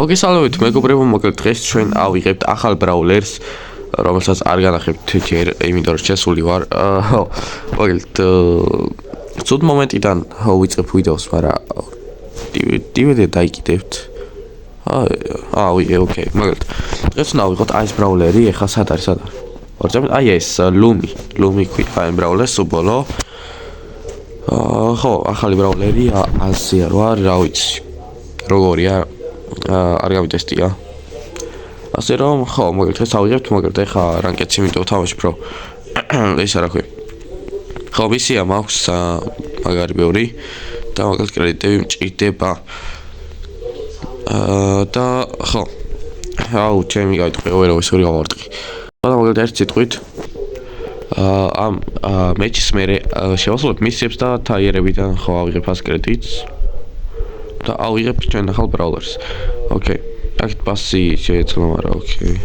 მოგესალმებით მეგობრებო, მოკლედ დღეს ჩვენ ავიღებთ ახალ ბრაულერს, რომელსაც არ განახებთ ჯერ, იმიტომ რომ შესული ვარ. მოკლედ ცუდ მომენტიდან ვიწყებ ვიდეოს, მაგრამ DVD დაიკიდებთ. ოკეი, მოკლედ დღეს უნდა ავიღოთ ეს ბრაულერი, ეხლა სად არის? ორწამით ეს ლუმი ქვია ამ ბრაულერს უბოლო. ხო, ახალი ბრაულერი აზია რა ვიცი. როგორია? არ გავიტესტია. ასე რომ, ხო, მოკლედ ეს ავიღებთ, მოკლედ ეხლა რანკეტს იმიტომ ვთამაშებ, რომ ეს რა ქვია. ხო, მისია მაქვს მაგარი ბევრი და მოკლედ კრედიტები მჭირდება. და ხო. ჩემი გაიტყვია, ვერავისური გავარტყი. და მოკლედ ერთ სიტყვით ამ მეჩის მერე შევასრულებ მისიებს და თაიერებიდან ხო ავიღებ ას კრედიტს. და ავიღებ ჩვენ ახალ ბრაულერს. ოკეი. აქეთ პასი შეეძლო, მაგრამ ოკეი.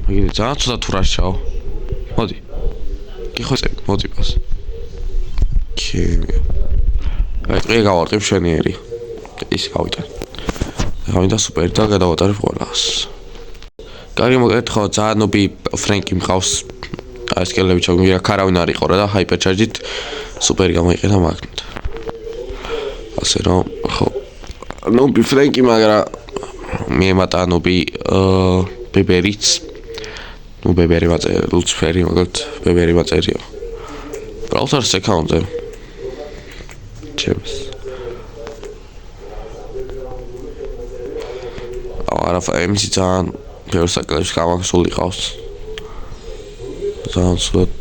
მაგით ძალიან ცოტა თუ რაშაო. მოდი. გიხოცე, მოდი პას. ოკეი. აი, გავარტყებ შენიერი. ის გავიტან. გავიდა სუპერი და გადავატარებ ყველას. კარგი, მოკლედ ხო, ძალიან ნობი ფრენკი მყავს. ეს კელები ჩაგმირა, ქარავინ არ იყო რა და ჰაიპერჩარჯით სუპერი გამოიყენა მაგნით. ასე რომ, ხო. ნობი ფრენკი, მაგრამ მიემატა ნობი ბებერიც. ბებერი მაწერი, ლუცფერი, მოკლედ ბებერი მაწერია. ბრაუზერს აკაუნტზე. ჩემს. იმისი ძალიან ბევრ საკალებს გამახსოვი ყავს. ძალიან სულ.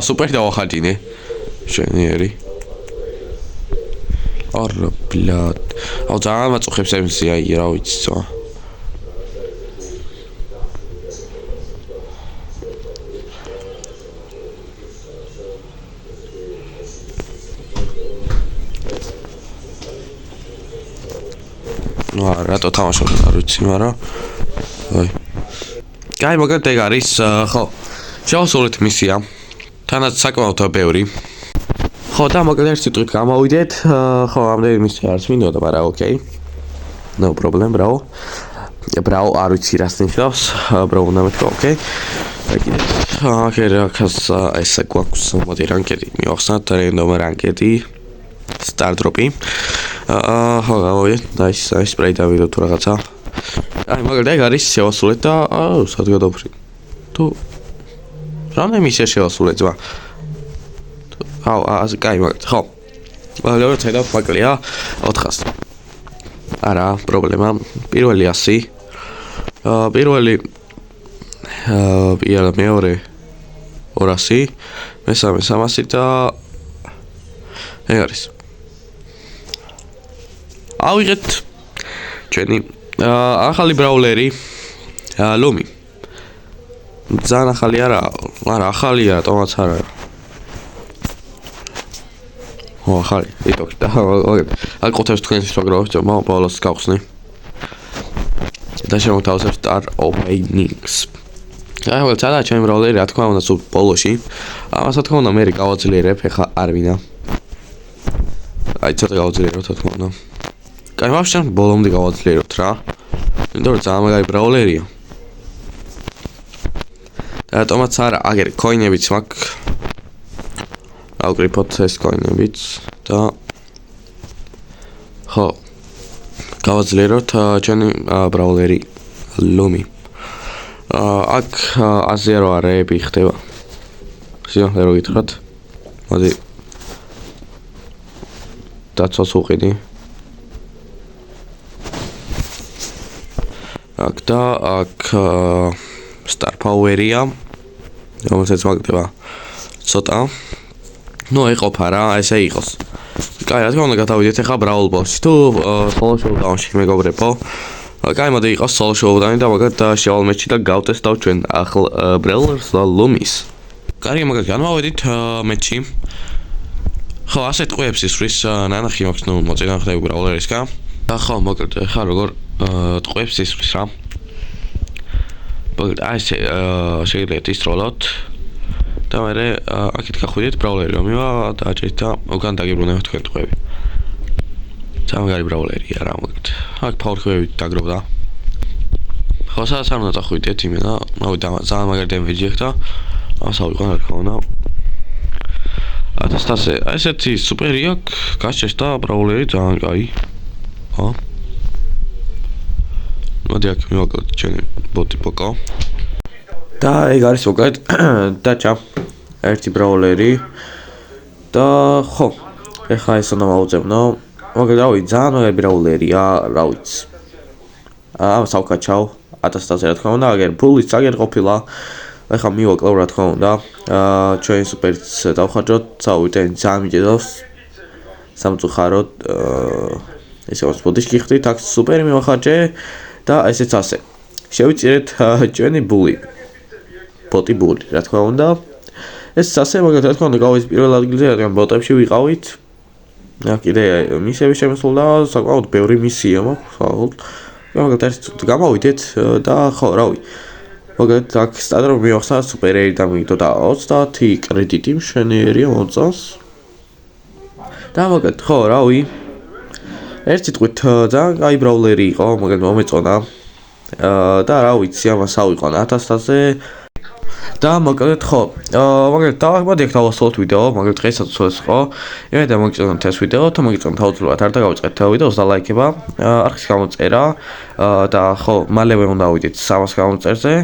სუპერი დავახაჯინე. შენიერი. არა, ბლად. ძალიან მაწუხებს იმისი, აი, რა ვიცი ძმა. რატო თამაშობ არ ვიცი, მაგრამ აი. კაი, მოკლედ ეგ არის, ხო. შევასრულეთ მისია. თანაც საკმაოდ ბევრი. ხო, და მოკლედ ერთ სიტყვით გამოვიდეთ. ხო, ამდენი მისია არც მინდოდა, მაგრამ ოკეი. No problem, bro. Bro, არ ვიცი რას ნიშნავს. Bro, უნდა მეთქვა, ოკეი. აგინეთ. ახლა ესე გვაქვს მოდი რანკეტი მივახსნათ, რენდომ რანკეტი. Star drop-ი. ხო, გავიდეთ. და სპრეი დავიდოთ თუ რაღაცა. აი, მოკლედ ეგ არის შევასრულეთ და სად გადავფრი. თუ რამდენი მისია შევასრულეთ ძმა? კაი, მოკლედ, ხო. მეორე ცედავ მაკლია 400. არა, პრობლემა. პირველი 100. პირველი მეორე 200, მესამე 300 და ეგ არის. ავიღეთ ჩვენი ახალი ბრაულერი ლუმი. ძალიან ახალი არა, მაგრამ ახალია, თომაც არა. ხო, ახალი, იტოქ და აი ყოთებს თქვენს პროგრამას ბოლოს გავხსნი. და შემოთავაზებ Star Openings. აი, well, ცადა ჩემი ბრაულერი, რა თქმა უნდა, სულ ბოლოში. ამას რა თქმა უნდა, მე გავაძლიერებ, ეხა არ ვინა. აი, ცოტა გავაძლიერებ, რა თქმა უნდა. კაი, ვაფშე ბოლომდე გავაძლიერებთ რა. იმიტომ რომ ძალიან მაგარი ბრაულერია. და რატომაც არა, აგერ კოინებიც მაქვს. ავკრიფოთ ეს კოინებიც და ხო. გავაძლიეროთ ჩვენი ბრაულერი ლუმი. აქ აზერო არეები ხდება. სიახლე რო გითხრათ. მოდი. დაცვას უყიდი. აქ Star Power-ია. რომელსაც მაგდება ცოტა. ნუ ეყოფა რა, ესე იყოს. კაი, რა თქმა უნდა გადავიდეთ ახლა Brawl Ball-ში. თუ solo showdown-ში მეგობრებო. კაი, მოდი იყოს solo showdown-ი და მაგათ შევალ მეჩი და გავტესტავ ჩვენ ახალ Brawlers და Lumis. კარგი, მაგათ განმოვედით მეჩი. ხო, ასე ტყვეებს ისვრის ნანახი მაქვს, ნუ მოწინა ხდება Brawler-ისგან. და ხო, მოკლედ ახლა როგორ ტყვეებს ისვრის რა. მოკლედ აი შეიძლება ისროლოთ. და მე აქეთ გახვიდეთ ბრაულერი რომ მივა და აჭერით და უკან დაგიბრუნებთ თქვენ ტყვეები. Ძალიან ბრავლერია რა მოგეთ. აქ ფაურხები დაგროვდა. ხო სადაც არ უნდა წახვიდეთ იმენა, მოვიდა ძალიან მაგარი დემეჯი აქვს და ამას ავიყო რა თქმა უნდა. Atastase, ესეთი სუპერი აქვს, გაჩერს და ბრაულერი ძალიან კაი. ხო. მოდი აქ მივაკლებთ ჩემი ბოტი პოკო. და ეგ არის უკეთ დაჭა ერთი ბრაულერი და ხო, ეხლა ეს უნდა მოვუწებნო. მაგრამ რავი, ძალიან მაგარი ბრაულერია, რა ვიცი. ამას ავკაჩავ, ატასტაზე რა თქმა უნდა, აგერ ფულიც აგერ ყოფილა. ეხლა მივაკლავ რა თქმა უნდა. ჩვენ სუპერიც დავხარჯოთ, წავიდეთ ძალიან მიჭედავს. სამწუხაროდ ესე ვარ ბოდიშ გიხდით, აქ სუპერი მივახარჯე და ესეც ასე. შევიწირეთ ჩვენი ბული. ბოტი ბული, რა თქმა უნდა. ეს ასე მაგათ რა თქმა უნდა გავიზ პირველ ადგილზე, რადგან ბოტებში ვიყავით. აქ კიდე მისიები შემოსულა, საკმაოდ ბევრი მისია მაქვს. მაგათ ერთ გამოვიდეთ და ხო, რავი. მაგათ აქ სტანდარტ მივახსნა სუპერერი და მიგდო და 30 კრედიტი მშვენიერია მოწონს. და მაგათ ხო, რავი. ერთ სიტყვით ძალიან კაი ბრაულერი იყო, მაგათ მომეწონა. და რა ვიცი, ამას ავიყო 1000-ზე. და მოკლედ ხო, მაგრამ მოდი აქ დავასრულოთ ვიდეო, მაგრამ დღესაც უცოლეს ხო. იმედი მოგიწონთ ეს ვიდეო, თუ მოგიწონთ აუცილებლად არ დაგავიწყეთ ვიდეოს და ლაიქება, არხის გამოწერა და ხო, მალევე უნდა ავიდეთ 300 გამოწერზე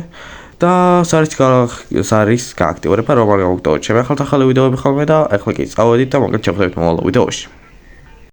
და სარის გააქტივირება, რომ არ გამოგტოვოთ ჩემი ახალ ვიდეოები ხოლმე და ახლა კი წავედით და მოკლედ შევხვდებით მომავალ ვიდეოში.